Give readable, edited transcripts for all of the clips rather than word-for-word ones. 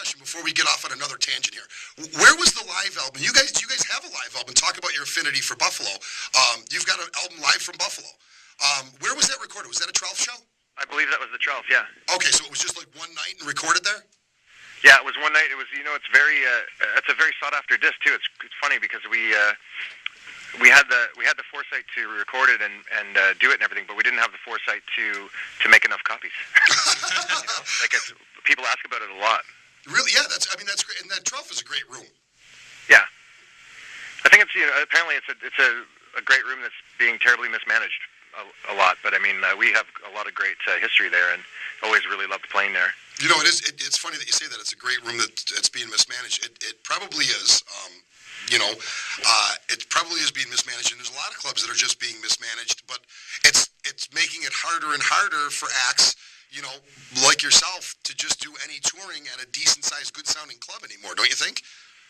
question before we get off on another tangent here. Where was the live album? You guys have a live album. Talk about your affinity for Buffalo. You've got an album live from Buffalo. Where was that recorded? Was that a 12th show? I believe that was the 12th, yeah. Okay, so it was just like one night and recorded there? Yeah, it was one night. It was, it's a very sought after disc too. It's funny because we had the foresight to record it and do it and everything, but we didn't have the foresight to make enough copies. People ask about it a lot. Really? Yeah, that's great. And that 12th is a great room. Yeah, I think it's apparently it's a great room that's being terribly mismanaged a lot, but I mean we have a lot of great history there and always really loved playing there. It's funny that you say that. It's a great room that's being mismanaged. It probably is. It probably is being mismanaged, and there's a lot of clubs that are just being mismanaged. But it's making it harder and harder for acts, like yourself, to just do any touring at a decent-sized, good-sounding club anymore. Don't you think?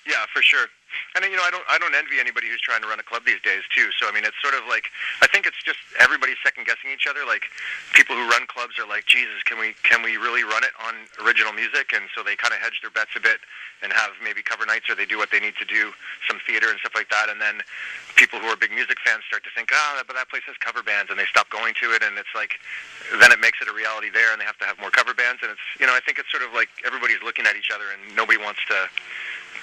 Yeah, for sure. And I don't envy anybody who's trying to run a club these days too. So I mean, it's sort of like I think it's just everybody's second guessing each other. Like people who run clubs are like, Jesus, can we really run it on original music? And so they kind of hedge their bets a bit and have maybe cover nights, or they do what they need to do, some theater and stuff like that. And then people who are big music fans start to think, but that place has cover bands, and they stop going to it. And it's like then it makes it a reality there, and they have to have more cover bands. And it's I think it's sort of like everybody's looking at each other, and nobody wants to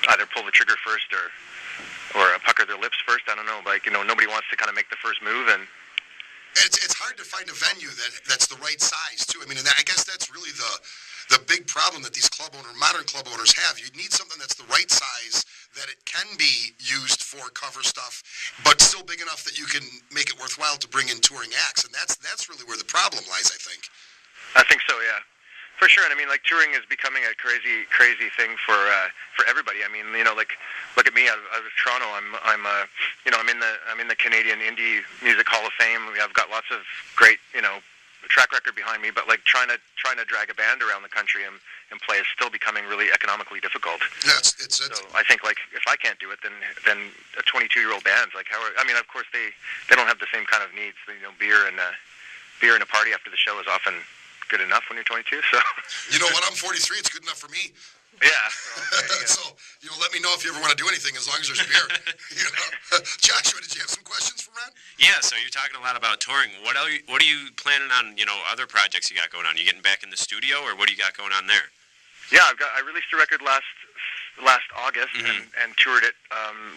either pull the trigger first or pucker their lips first. I don't know, nobody wants to kind of make the first move, and it's hard to find a venue that's the right size too. I mean, and I guess that's really the big problem that these modern club owners have. You need something that's the right size, that it can be used for cover stuff, but still big enough that you can make it worthwhile to bring in touring acts, and that's really where the problem lies, I think. I think so, yeah. For sure, and I mean, touring is becoming a crazy thing for everybody. I mean, look at me out of Toronto. I'm in the Canadian Indie Music Hall of Fame. I've got lots of great, track record behind me. But trying to drag a band around the country and play is still becoming really economically difficult. Yes, So I think if I can't do it, then a 22-year-old band's of course they don't have the same kind of needs. Beer and a party after the show is often good enough when you're 22. So you know what? I'm 43. It's good enough for me. Yeah. So let me know if you ever want to do anything, as long as there's beer. Joshua, did you have some questions for Ron? Yeah. So you're talking a lot about touring. What are you planning on? Other projects you got going on? You getting back in the studio, or what do you got going on there? Yeah, I released a record last August and toured it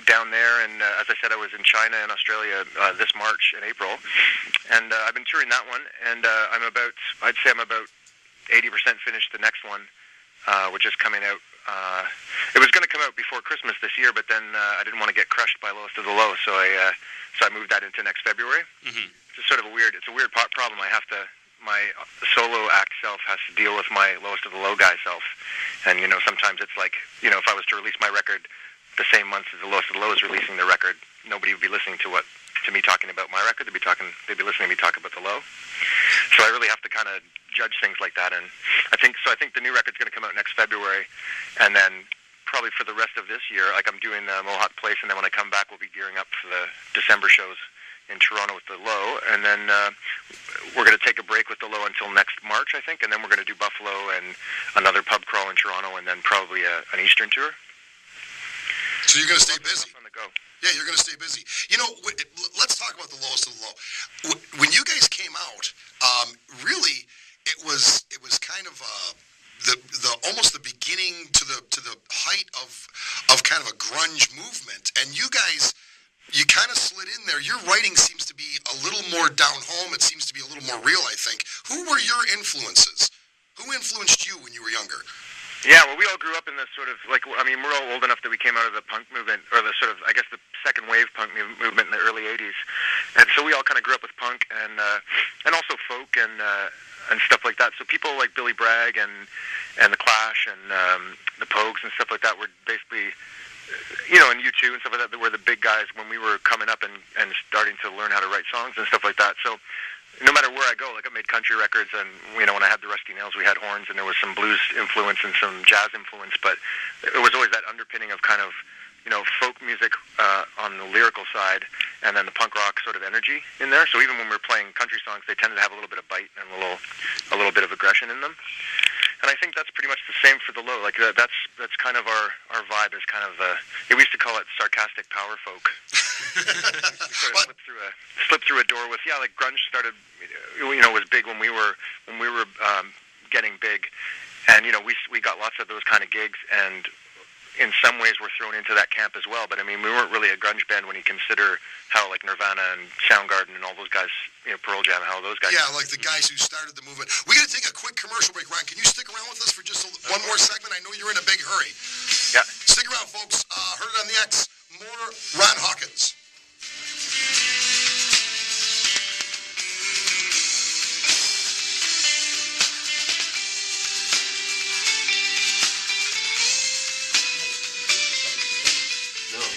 down there, and as I said, I was in China and Australia this March and April, and I've been touring that one, and I'd say I'm about 80% finished the next one, which is coming out. It was going to come out before Christmas this year, but then I didn't want to get crushed by Lowest of the Low, so I moved that into next February. It's sort of a weird problem. My solo act self has to deal with my Lowest of the Low guy self. And, sometimes it's like, if I was to release my record the same month as the Lowest of the Low is releasing their record, nobody would be listening to me talking about my record. They'd be listening to me talk about the Low. So I really have to kind of judge things like that. And I think the new record's going to come out next February. And then probably for the rest of this year, I'm doing the Mohawk Place. And then when I come back, we'll be gearing up for the December shows in Toronto with the Low, and then we're going to take a break with the Low until next March, I think, and then we're going to do Buffalo and another pub crawl in Toronto, and then probably an Eastern tour. So you're going to stay busy. On the go. Yeah, you're going to stay busy. Let's talk about the Lowest of the Low. When you guys came out, really, it was kind of the almost the beginning to the height of kind of a grunge movement, and you guys. You kind of slid in there. Your writing seems to be a little more down home. It seems to be a little more real, I think. Who were your influences? Who influenced you when you were younger? Yeah, well, we all grew up in this sort of, we're all old enough that we came out of the punk movement, or the sort of, I guess, the second wave punk movement in the early 80s. And so we all kind of grew up with punk and also folk and stuff like that. So people like Billy Bragg and The Clash and the Pogues and stuff like that were basically... and U2 and stuff like that were the big guys when we were coming up and starting to learn how to write songs and stuff like that. So no matter where I go, I made country records, and when I had the Rusty Nails, we had horns, and there was some blues influence and some jazz influence, but it was always that underpinning of kind of folk music on the lyrical side, and then the punk rock sort of energy in there. So even when we were playing country songs, they tended to have a little bit of bite and a little bit of aggression in them. And I think that's pretty much the same for the low. Like that's kind of our vibe is kind of we used to call it sarcastic power folk. We sort of slipped through a door with like grunge started, was big when we were getting big, and we got lots of those kind of gigs, and in some ways we're thrown into that camp as well. But I mean, we weren't really a grunge band when you consider how like Nirvana and Soundgarden and all those guys, Pearl Jam, how those guys. Yeah, like the guys who started the movement. We got to take a quick commercial break. Ryan, can you stick around with us for just one more segment? I know you're in a big hurry. Yeah. Stick around, folks. Heard it on the X. More Ron Hawkins.